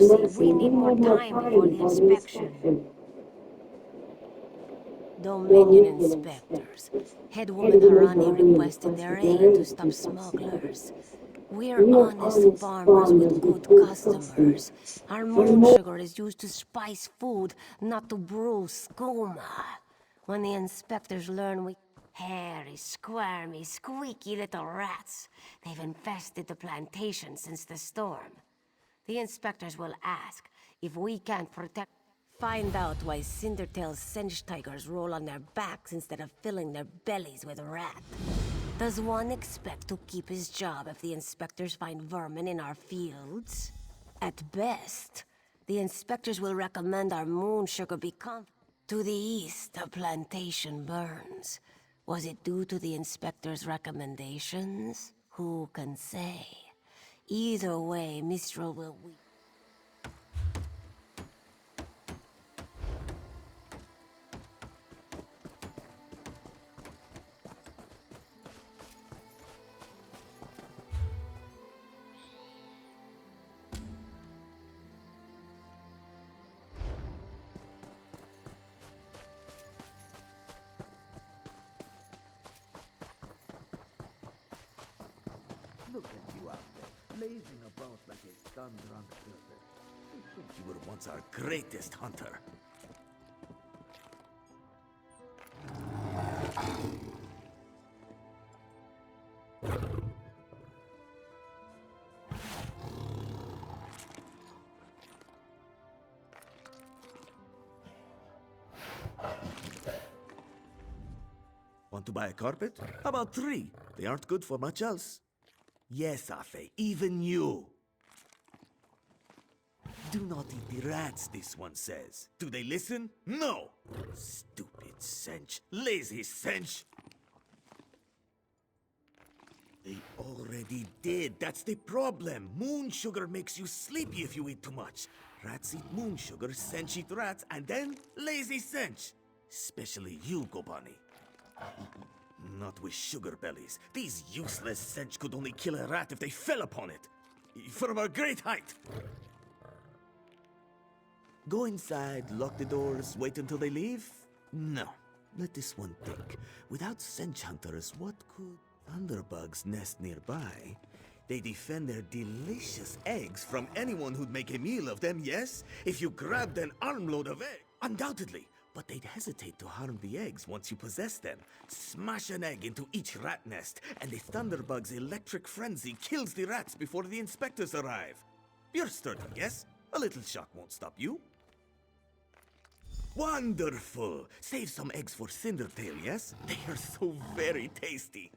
mercy, we need more time before the inspection. Dominion inspectors. Headwoman Harani requested their aid to stop smugglers. We're honest farmers with good customers. Our moon sugar is used to spice food, not to brew skooma. When the inspectors learn we... Hairy, squirmy, squeaky little rats. They've infested the plantation since the storm. The inspectors will ask if we can't protect... Find out why Cindertail's cinch tigers roll on their backs instead of filling their bellies with rat. Does one expect to keep his job if the inspectors find vermin in our fields? At best, the inspectors will recommend our moon sugar be To the east, the plantation burns. Was it due to the inspector's recommendations? Who can say? Either way, Mistral will weep. Look at you out there, blazing about like a stun-drunk serpent. You think you were once our greatest hunter. Want to buy a carpet? How about 3? They aren't good for much else. Yes, Afe, even you. Do not eat the rats, this one says. Do they listen? No! Stupid cinch. Lazy cinch. They already did. That's the problem. Moon sugar makes you sleepy if you eat too much. Rats eat moon sugar, cinch eat rats, and then lazy cinch. Especially you, Gobani. Not with sugar bellies. These useless cinch could only kill a rat if they fell upon it. From a great height. Go inside, lock the doors, wait until they leave? No. Let this one think. Without cinch hunters, what could thunderbugs nest nearby? They defend their delicious eggs from anyone who'd make a meal of them, yes? If you grabbed an armload of eggs, undoubtedly. But they'd hesitate to harm the eggs once you possess them. Smash an egg into each rat nest, and the thunderbug's electric frenzy kills the rats before the inspectors arrive. You're sturdy, yes? A little shock won't stop you. Wonderful! Save some eggs for Cindertail, yes? They are so very tasty.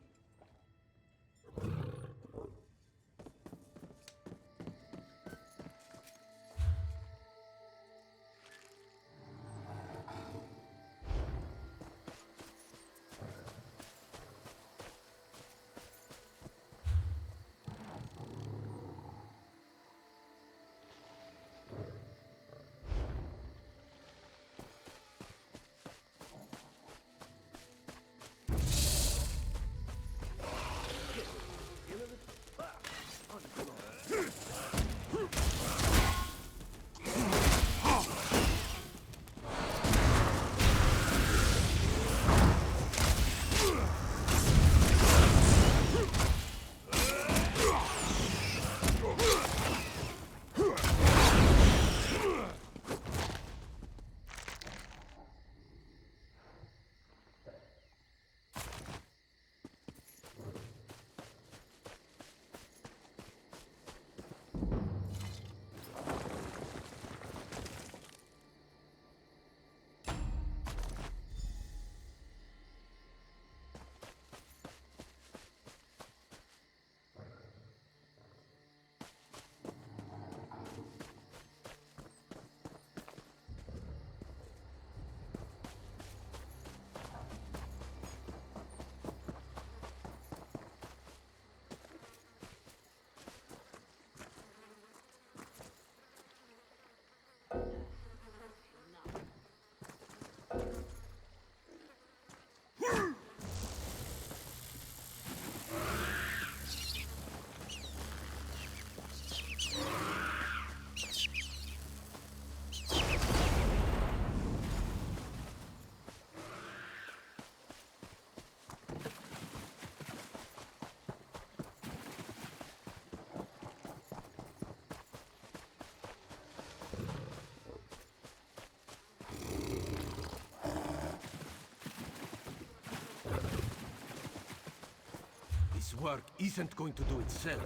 work isn't going to do itself.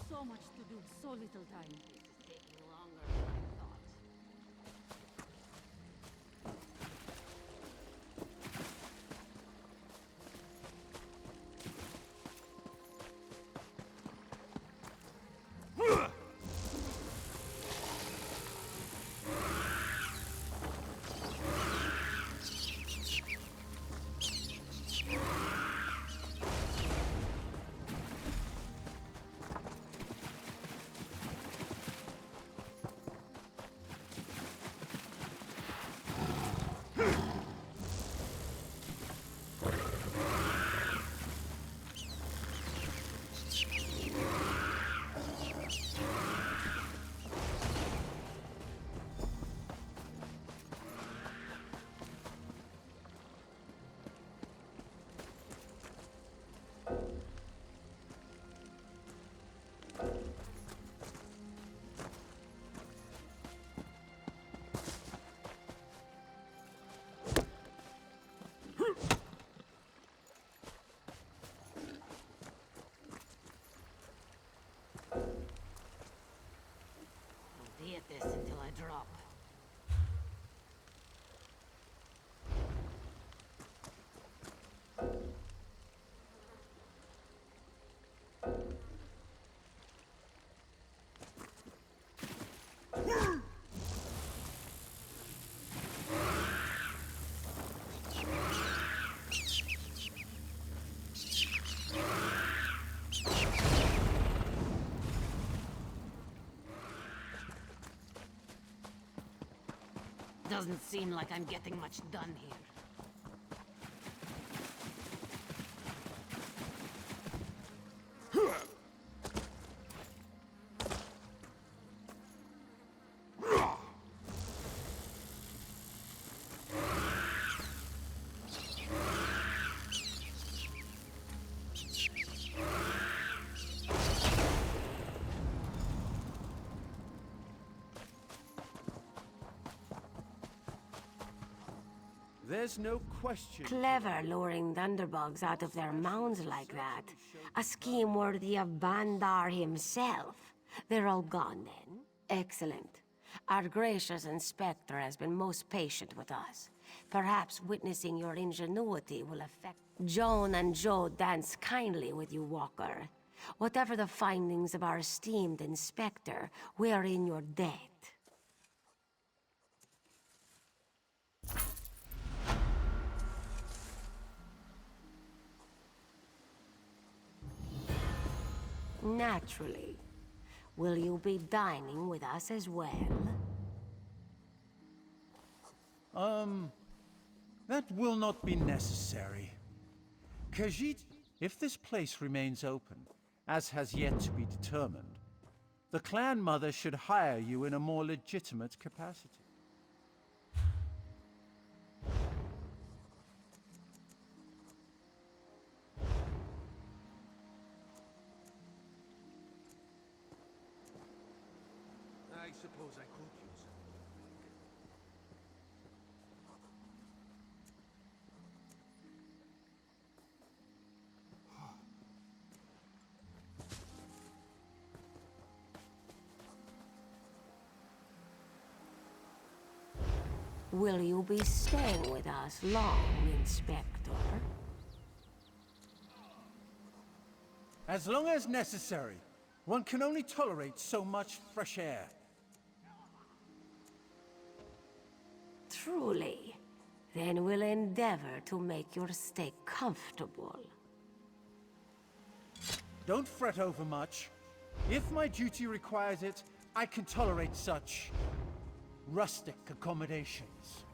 So much to do, so little time. This is taking longer than I thought. I'll be at this until I drop. Doesn't seem like I'm getting much done here. There's no question. Clever luring thunderbugs out of their mounds like that. A scheme worthy of Bandar himself. They're all gone then? Excellent. Our gracious inspector has been most patient with us. Perhaps witnessing your ingenuity will affect... Joan and Joe dance kindly with you, Walker. Whatever the findings of our esteemed inspector, we are in your debt. Naturally. Will you be dining with us as well? That will not be necessary. Khajiit, if this place remains open, as has yet to be determined, the clan mother should hire you in a more legitimate capacity. I suppose I could use it. Will you be staying with us long, Inspector? As long as necessary. One can only tolerate so much fresh air. Truly. Then we'll endeavor to make your stay comfortable. Don't fret over much. If my duty requires it, I can tolerate such rustic accommodations.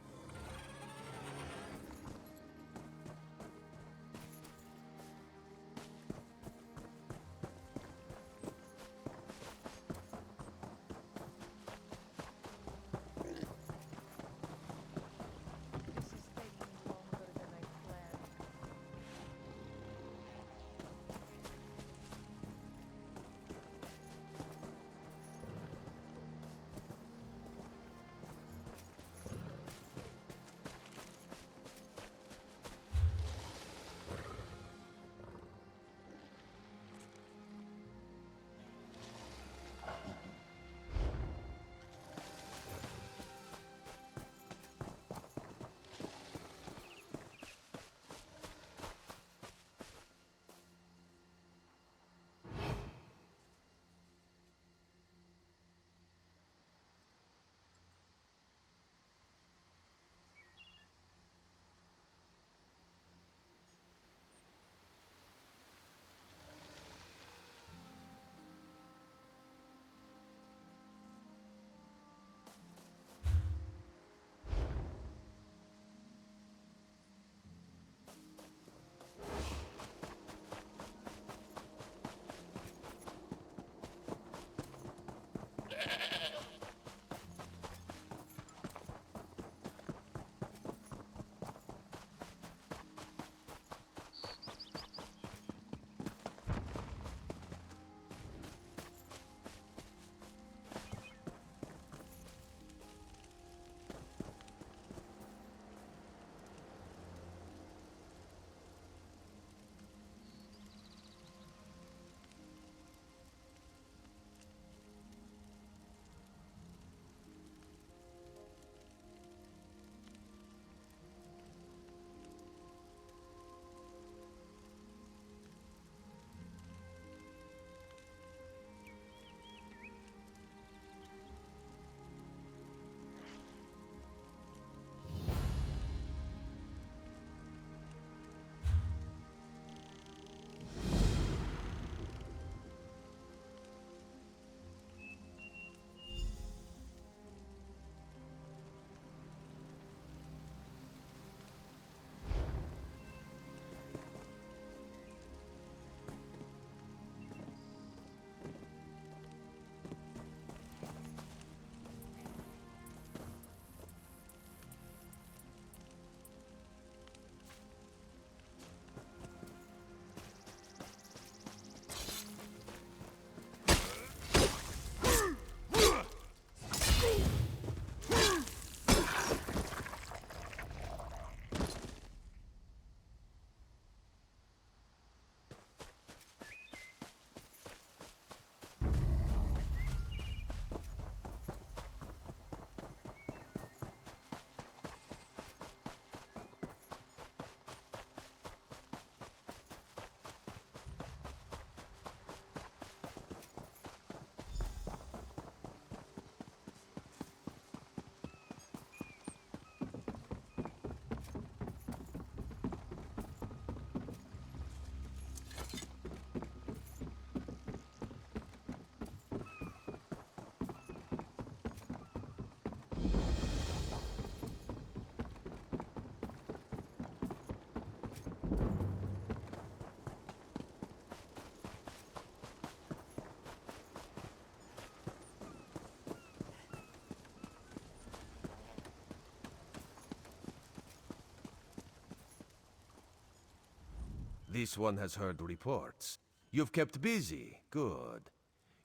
This one has heard reports. You've kept busy. Good.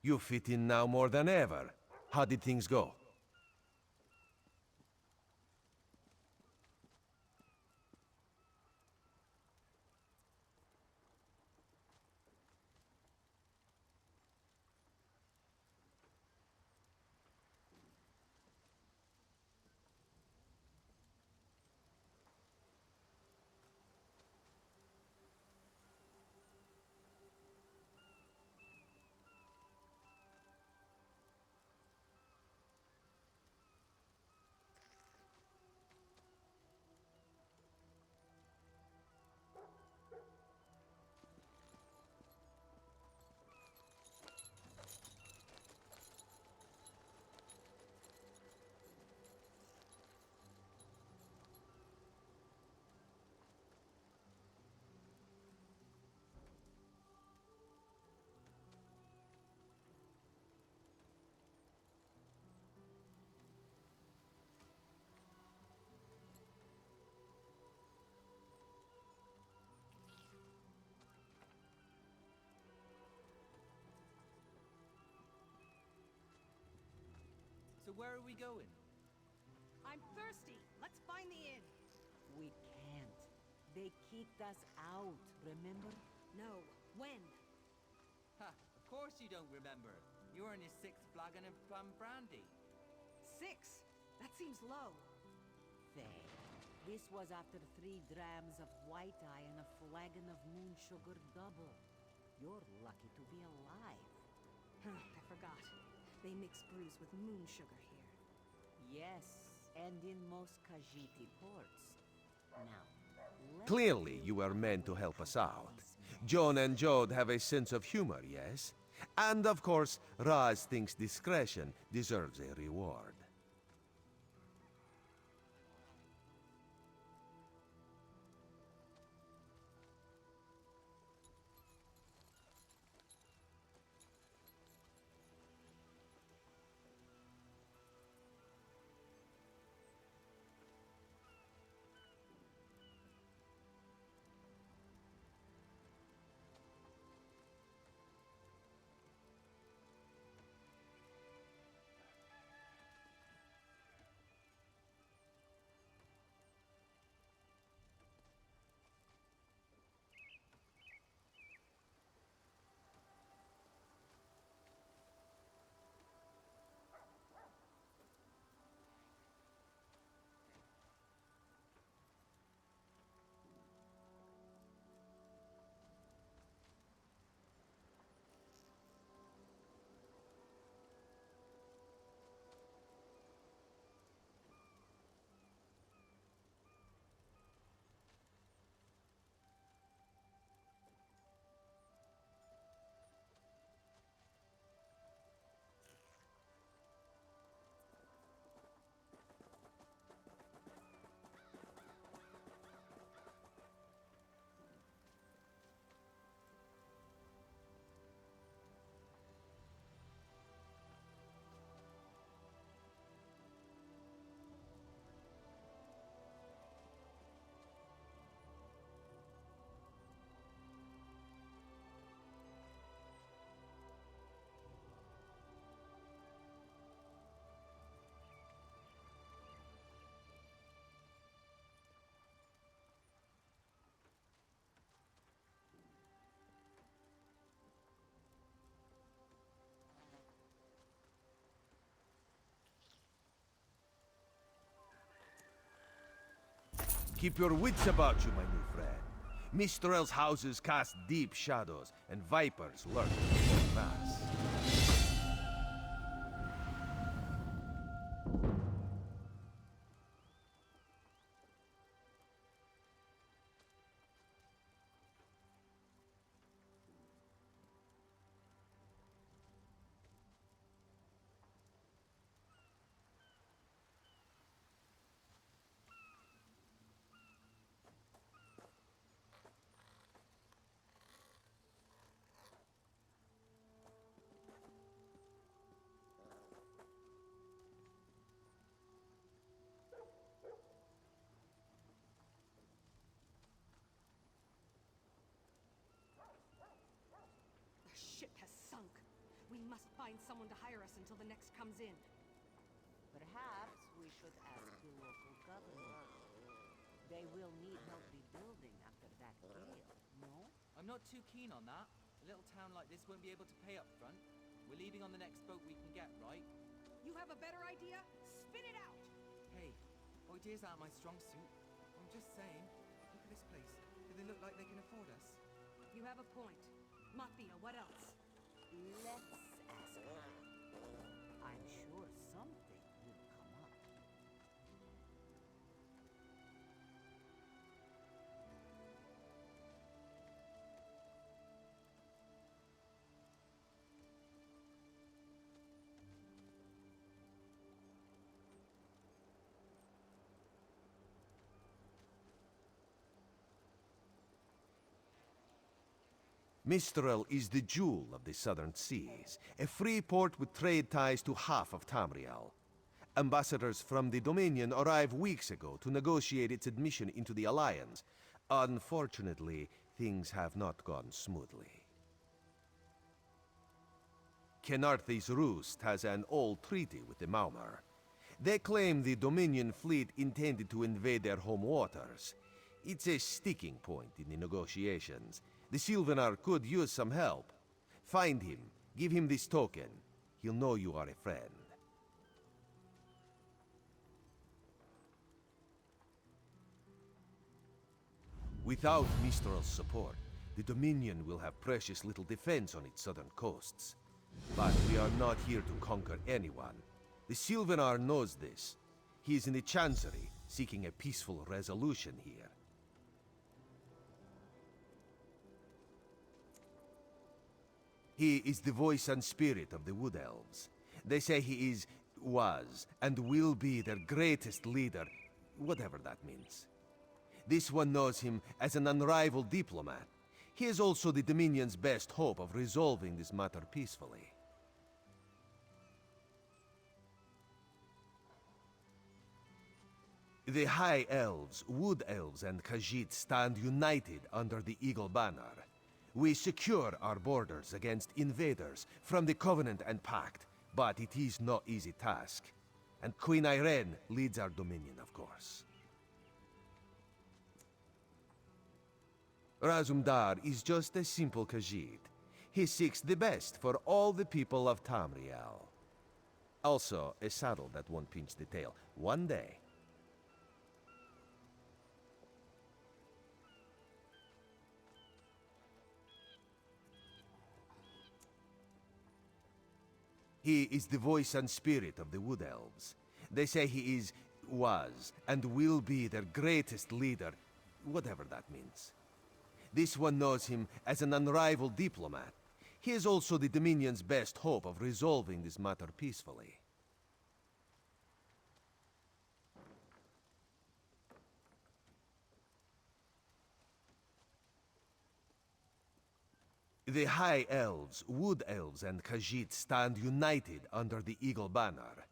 You fit in now more than ever. How did things go? So where are we going? I'm thirsty. Let's find the inn. We can't. They kicked us out, remember? No. When? Ha! Of course you don't remember. You were in your 6th flagon of brandy. 6? That seems low. Faye, this was after 3 drams of white eye and a flagon of moon sugar double. You're lucky to be alive. I forgot. They mix brews with moon sugar here. Yes, and in most Khajiit ports. Now, let's Clearly, build you were meant to help us out. this mess. John and Jode have a sense of humor, yes? And of course, Raz thinks discretion deserves a reward. Keep your wits about you, my new friend. Mistral's houses cast deep shadows, and vipers lurk in mass. The ship has sunk. We must find someone to hire us until the next comes in. Perhaps we should ask the local government. They will need help rebuilding after that gale, no? I'm not too keen on that. A little town like this won't be able to pay up front. We're leaving on the next boat we can get, right? You have a better idea? Spit it out! Hey, ideas aren't my strong suit. I'm just saying. Look at this place. Do they look like they can afford us? You have a point. Mafia, what else? Let's ask her. I'm sure something will come up. Mistral is the jewel of the southern seas, a free port with trade ties to half of Tamriel. Ambassadors from the Dominion arrived weeks ago to negotiate its admission into the Alliance. Unfortunately, things have not gone smoothly. Kenarthi's Roost has an old treaty with the Maumar. They claim the Dominion fleet intended to invade their home waters. It's a sticking point in the negotiations. The Sylvanar could use some help. Find him, give him this token. He'll know you are a friend. Without Mistral's support, the Dominion will have precious little defense on its southern coasts. But we are not here to conquer anyone. The Sylvanar knows this. He is in the Chancery, seeking a peaceful resolution here. He is the voice and spirit of the Wood Elves. They say he is, was, and will be their greatest leader, whatever that means. This one knows him as an unrivaled diplomat. He is also the Dominion's best hope of resolving this matter peacefully. The High Elves, Wood Elves, and Khajiit stand united under the Eagle Banner. We secure our borders against invaders from the Covenant and Pact, but it is no easy task. And Queen Irene leads our Dominion, of course. Razumdar is just a simple Khajiit. He seeks the best for all the people of Tamriel. Also, a saddle that won't pinch the tail. One day. He is the voice and spirit of the Wood Elves. They say he is, was, and will be their greatest leader, whatever that means. This one knows him as an unrivaled diplomat. He is also the Dominion's best hope of resolving this matter peacefully. The High Elves, Wood Elves, and Khajiit stand united under the Eagle Banner.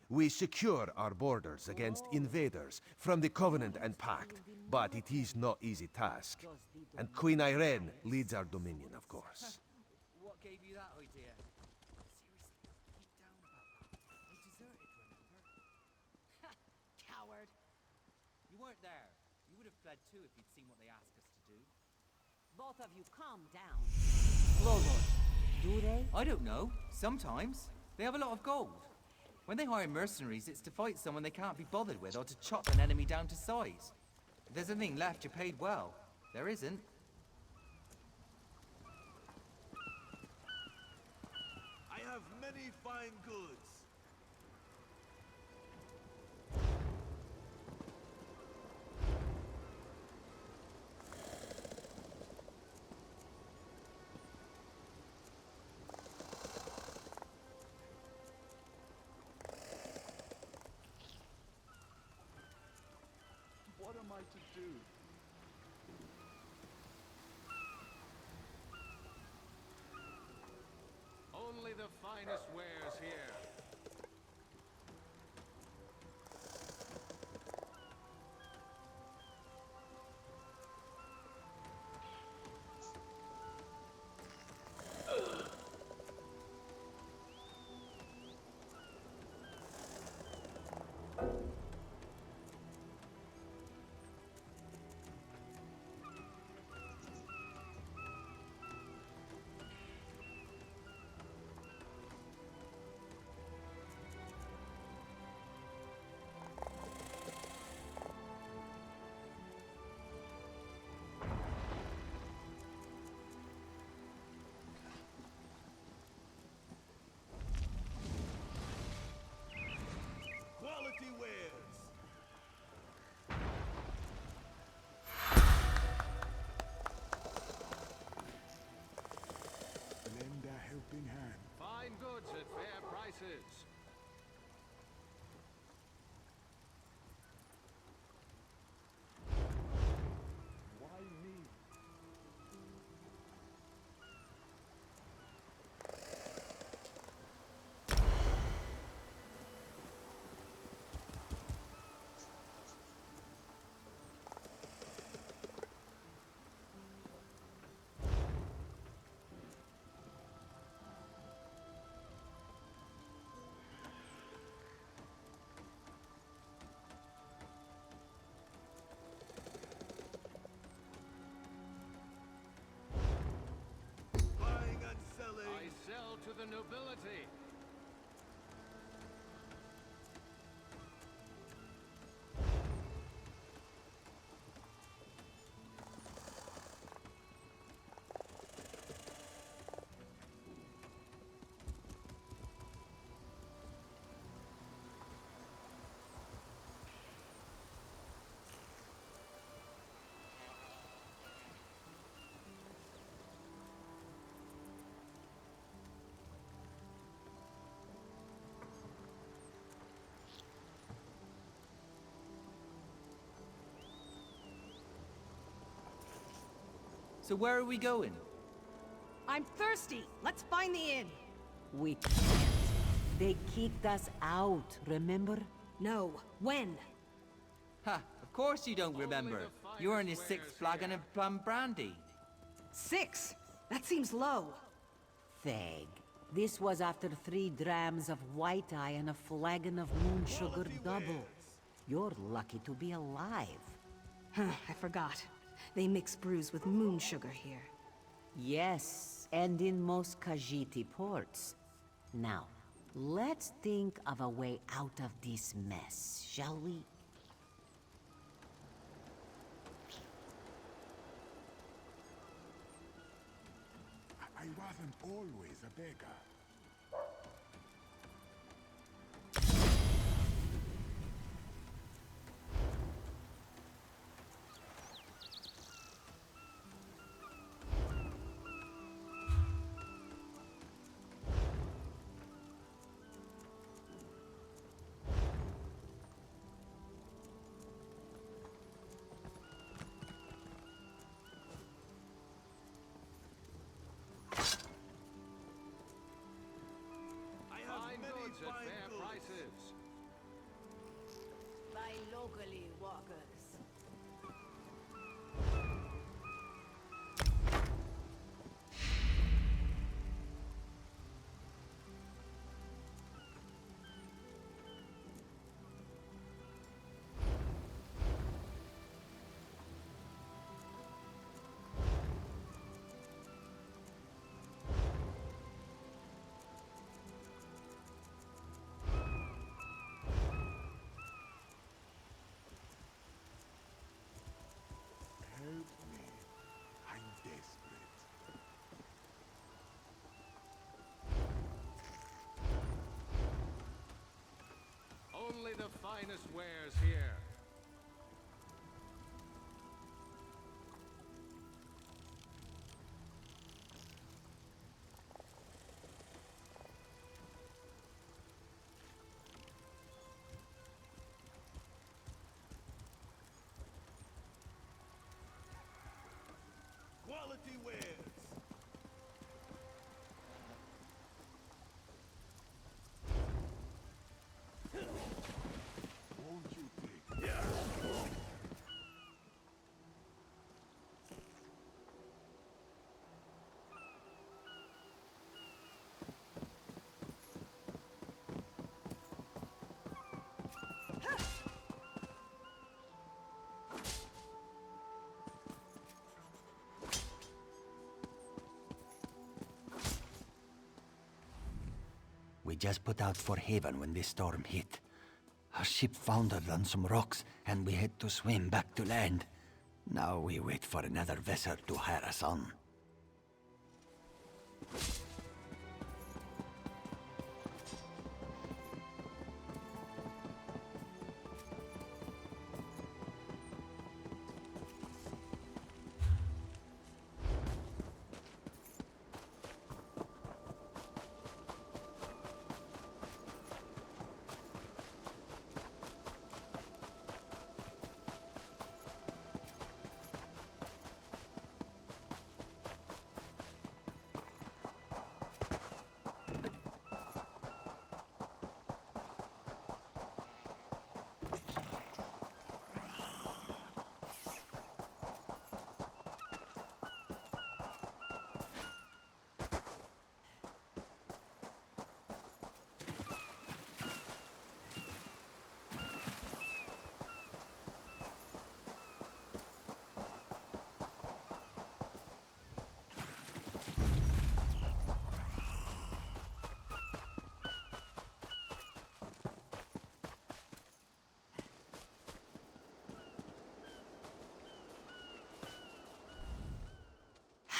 We secure our borders against invaders from the Covenant and Pact, but it is no easy task. And Queen Irene leads our Dominion, of course. What gave you that idea? Seriously, keep down about that. We deserted, remember? Coward. You weren't there. You would have fled too if you'd seen what they asked us to do. Both of you calm down. Lord, do they? I don't know. Sometimes. They have a lot of gold. When they hire mercenaries, it's to fight someone they can't be bothered with or to chop an enemy down to size. If there's anything left, you're paid well. There isn't. I have many fine goods. What am I to do? Only the finest wares here. Quality wares. Lend a helping hand. Fine goods at fair prices. Why me? the nobility. So where are we going? I'm thirsty. Let's find the inn. We can't. They kicked us out, remember? No. When? Ha! Of course you don't remember. You're on your 6th flagon of plum brandy. 6? That seems low. Theg. This was after 3 drams of white eye and a flagon of moon sugar double. You're lucky to be alive. I forgot. They mix brews with moon sugar here. Yes, and in most Khajiit ports. Now, let's think of a way out of this mess, shall we? I wasn't always a beggar. Fine goods at fair prices. Buy locally, walkers. Help me. I'm desperate. Only the finest wares here. Quality wares. Won't you take We just put out for haven when this storm hit. Our ship foundered on some rocks, and we had to swim back to land. Now we wait for another vessel to hire us on.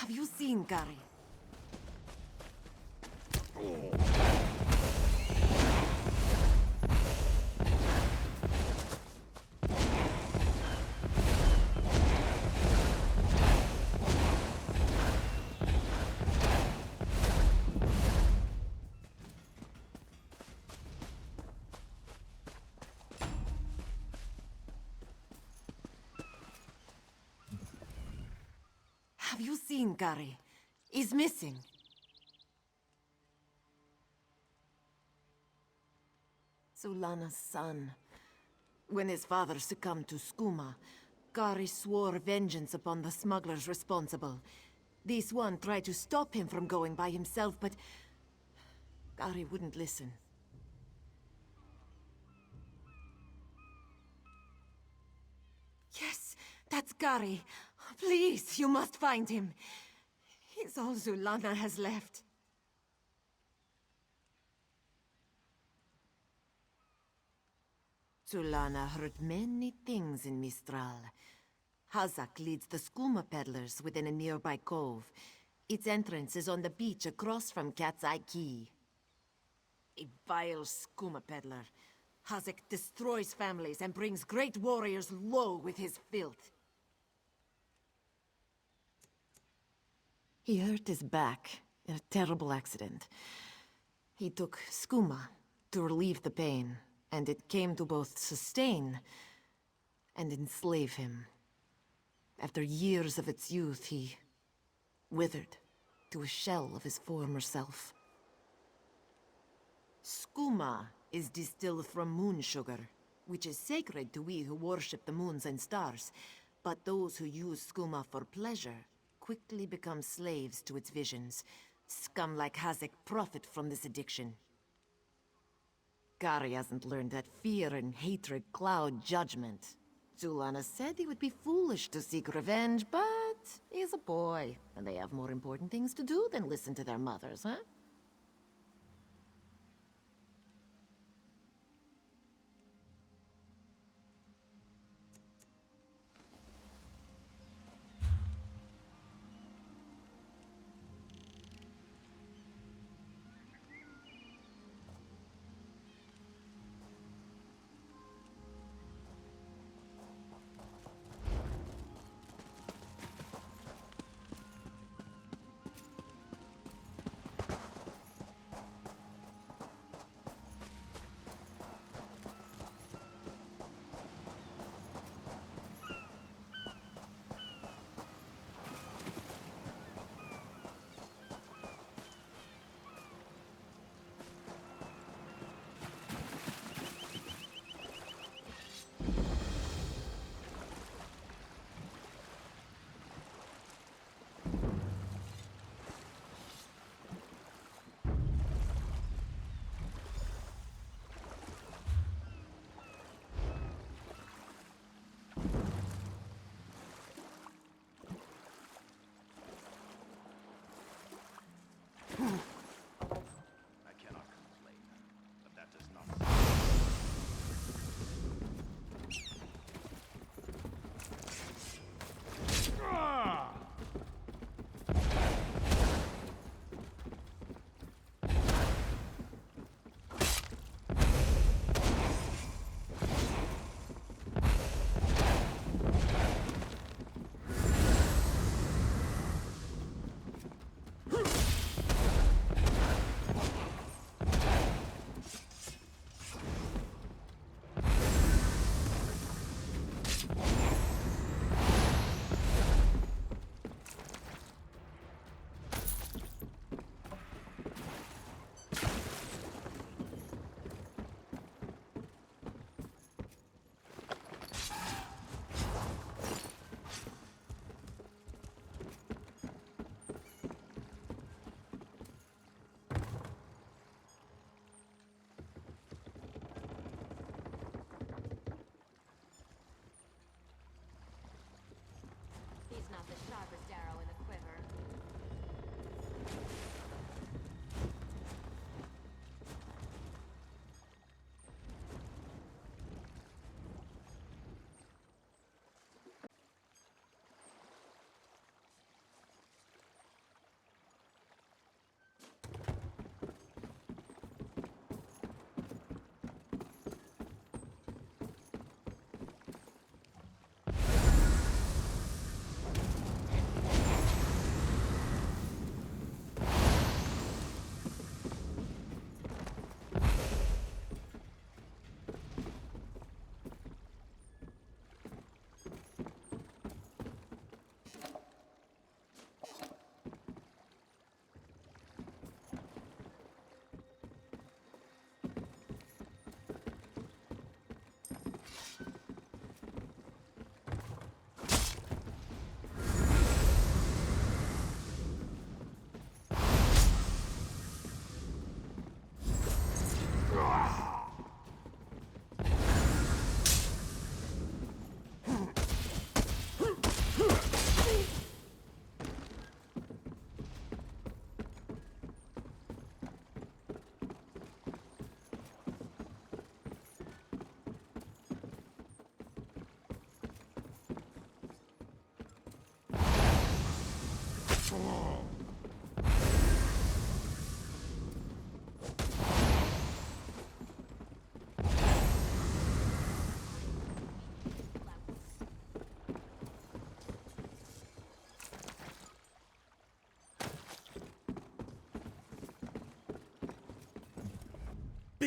Have you seen Gary? Have you seen Gary? He's missing. Sulana's son. When his father succumbed to skooma, Gary swore vengeance upon the smugglers responsible. This one tried to stop him from going by himself, but Gary wouldn't listen. Yes, that's Gary. Please, you must find him. He's all Sulana has left. Sulana heard many things in Mistral. Hazak leads the skooma peddlers within a nearby cove. Its entrance is on the beach across from Cat's Eye Key. A vile skooma peddler. Hazak destroys families and brings great warriors low with his filth. He hurt his back in a terrible accident. He took skooma to relieve the pain, and it came to both sustain and enslave him. After years of its youth, he withered to a shell of his former self. Skooma is distilled from moon sugar, which is sacred to we who worship the moons and stars, but those who use skooma for pleasure quickly become slaves to its visions. Scum like Hazak profit from this addiction. Gary hasn't learned that fear and hatred cloud judgment. Sulana said he would be foolish to seek revenge, but he's a boy, and they have more important things to do than listen to their mothers, huh?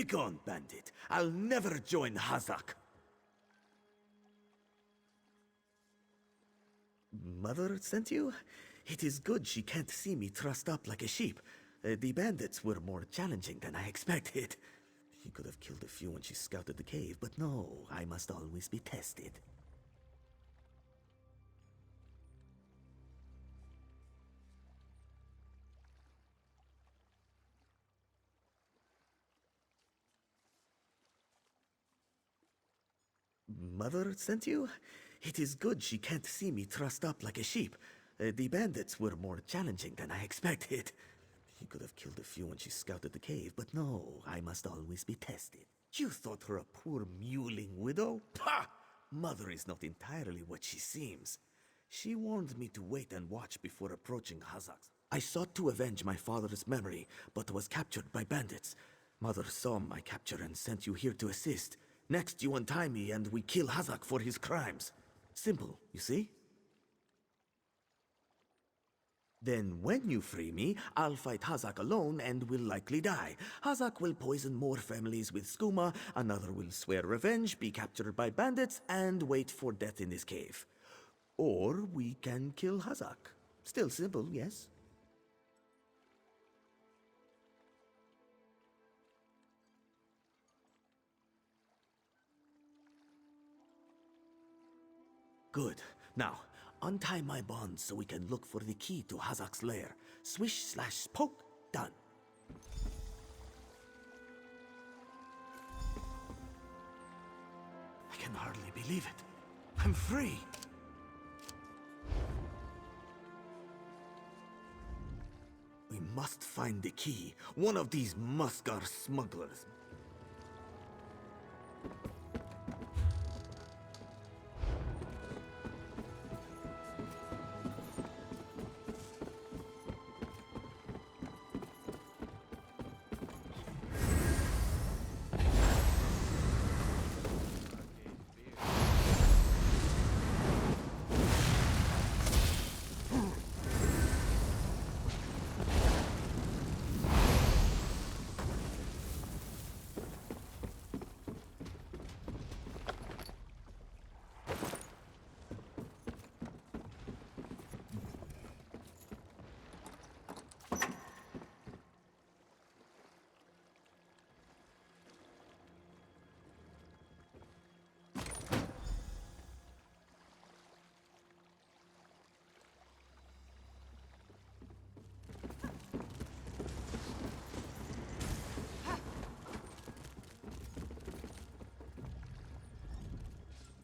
Begone, bandit. I'll never join Hazak. Mother sent you? It is good she can't see me trussed up like a sheep. The bandits were more challenging than I expected. She could have killed a few when she scouted the cave, but no, I must always be tested. Mother sent you? It is good she can't see me trussed up like a sheep. The bandits were more challenging than I expected. She could have killed a few when she scouted the cave, but no, I must always be tested. You thought her a poor mewling widow? Pah! Mother is not entirely what she seems. She warned me to wait and watch before approaching Hazak. I sought to avenge my father's memory, but was captured by bandits. Mother saw my capture and sent you here to assist. Next, you untie me and we kill Hazak for his crimes. Simple, you see? Then when you free me, I'll fight Hazak alone and will likely die. Hazak will poison more families with skooma, another will swear revenge, be captured by bandits, and wait for death in this cave. Or we can kill Hazak. Still simple, yes? Good. Now, untie my bonds so we can look for the key to Hazak's lair. Swish/poke, done. I can hardly believe it. I'm free. We must find the key. One of these Muskar smugglers.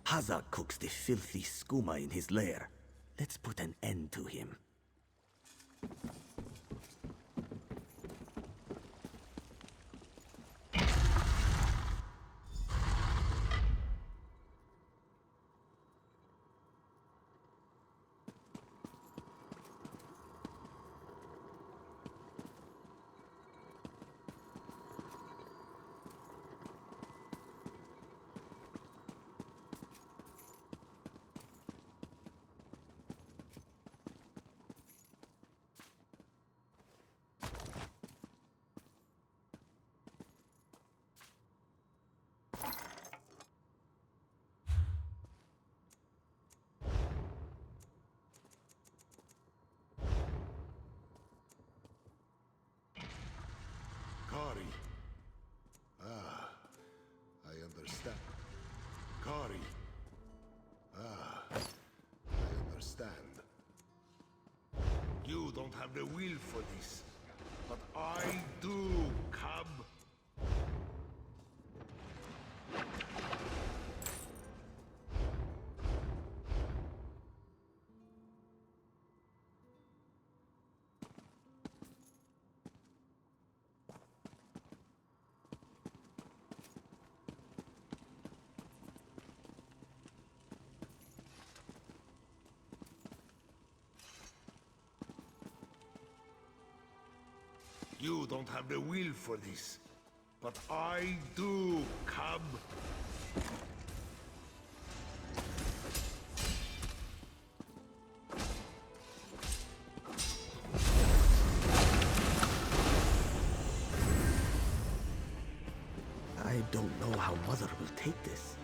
Hazak cooks the filthy skooma in his lair. Let's put an end to him. Kari. Ah, I understand. Kari. Ah, I understand. You don't have the will for this, but I do, cub. You don't have the will for this, but I do, cub. know how Mother will take this.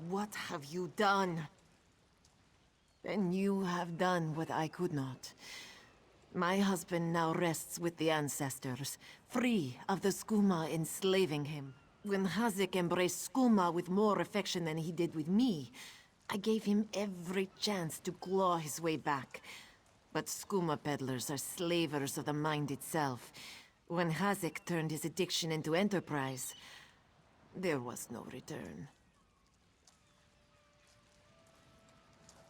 What have you done? Then you have done what I could not. My husband now rests with the ancestors, free of the skooma enslaving him. When Hazik embraced skooma with more affection than he did with me, I gave him every chance to claw his way back. But skooma peddlers are slavers of the mind itself. When Hazik turned his addiction into enterprise, there was no return.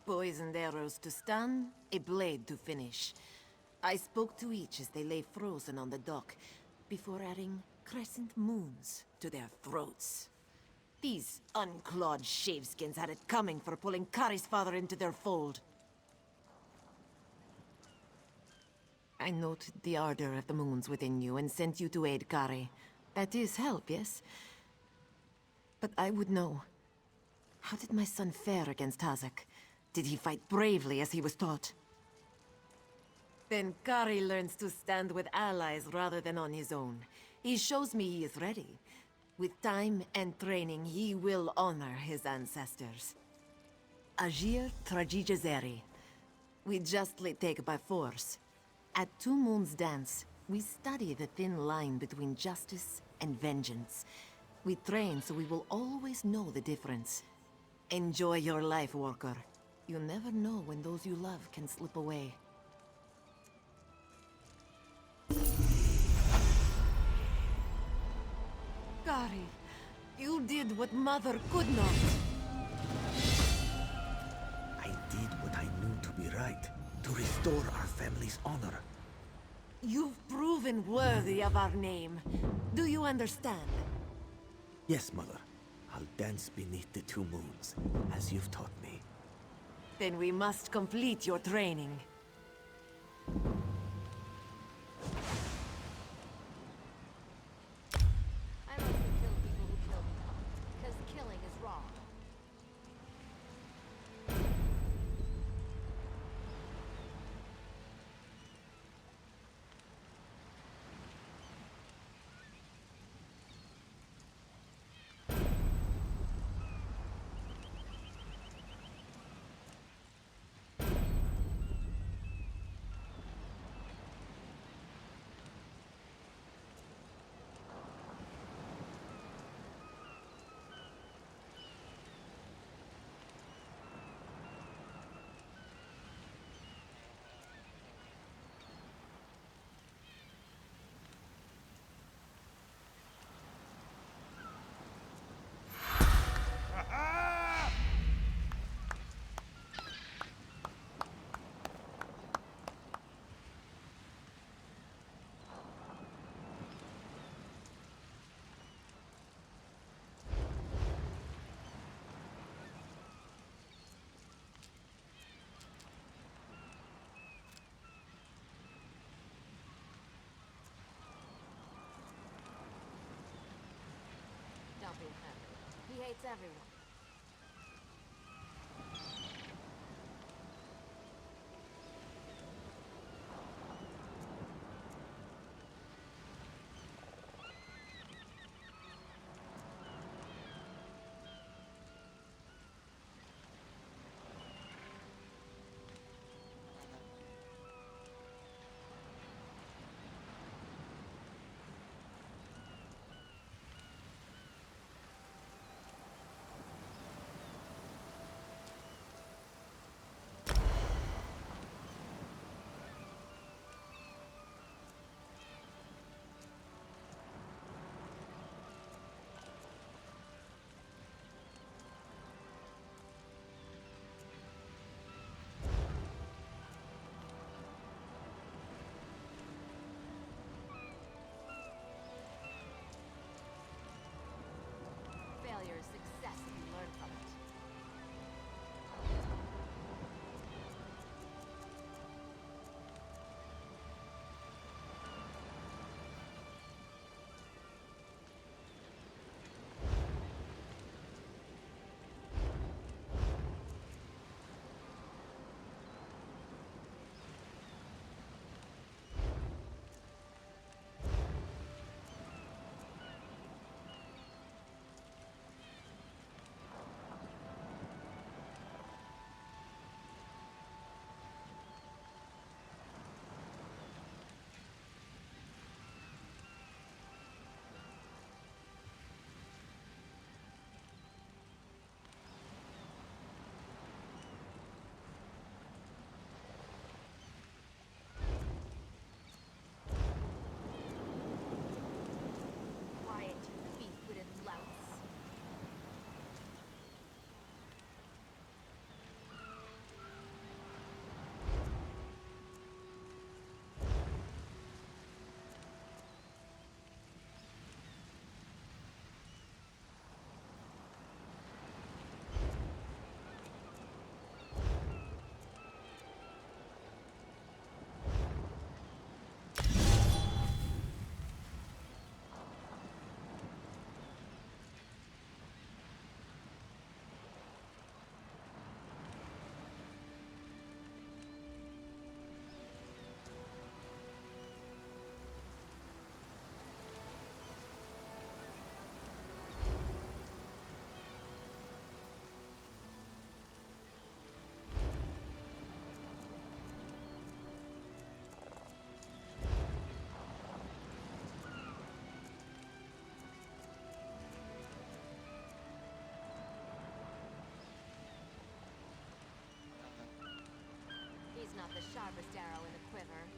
Poisoned arrows to stun, a blade to finish. I spoke to each as they lay frozen on the dock, before adding crescent moons to their throats. These unclawed shaveskins had it coming for pulling Kari's father into their fold. I noted the ardor of the moons within you and sent you to aid Kari. That is help, yes? But I would know. How did my son fare against Hazik? Did he fight bravely as he was taught? Then Kari learns to stand with allies rather than on his own. He shows me he is ready. With time and training, he will honor his ancestors. Agir Tragijazeri. We justly take by force. At Two Moons Dance, we study the thin line between justice and vengeance. We train so we will always know the difference. Enjoy your life, worker. You never know when those you love can slip away. Kari, you did what Mother could not. I did what I knew to be right, to restore our family's honor. You've proven worthy of our name. Do you understand? Yes, Mother. I'll dance beneath the two moons, as you've taught me. Then we must complete your training. I like to kill people who kill me, because killing is wrong. hates everyone. Failure is success if you learn from it. Quiet, you beef-witted louts. He's not the sharpest arrow in the quiver.